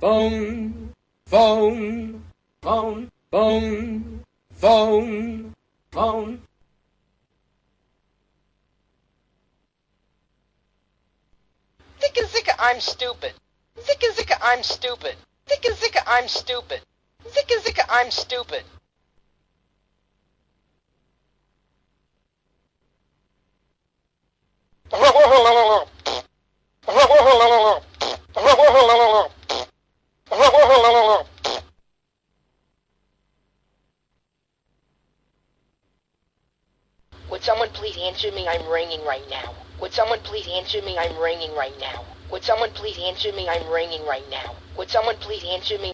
phone, phone, phone, phone, phone, phone. Zicka zicka, I'm stupid. Zicka zicka, I'm stupid. Zicka zicka, I'm stupid. Zicka zicka, I'm stupid. Would someone please answer me? I'm ringing right now. Would someone please answer me? I'm ringing right now. Would someone please answer me? I'm ringing right now. Would someone please answer me?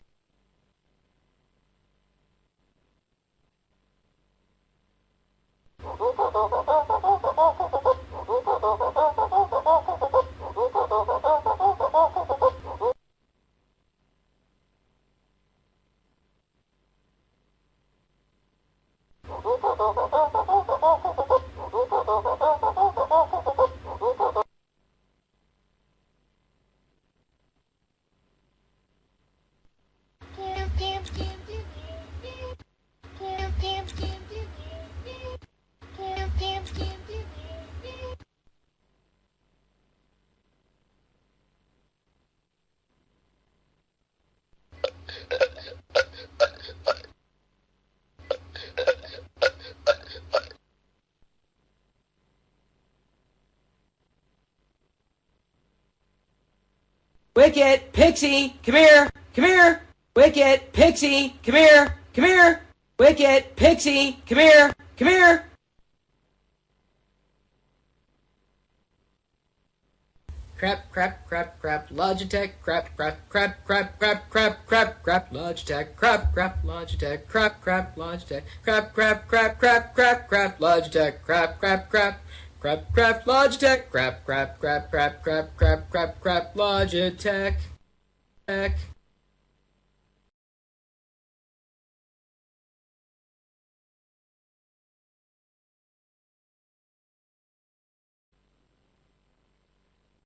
Wicket, Pixie, come here, come here. Wicket, Pixie, come here, come here. Wicket, Pixie, come here, come here. Crap, crap, crap, crap, Logitech, crap, crap, crap, crap, crap, crap, crap, crap, Logitech, crap, crap, Logitech, crap, crap, Logitech, crap, crap, crap, crap, crap, crap, Logitech, crap, crap, crap. Crap, crap, Logitech, crap, crap, crap, crap, crap, crap, crap, crap, Logitech,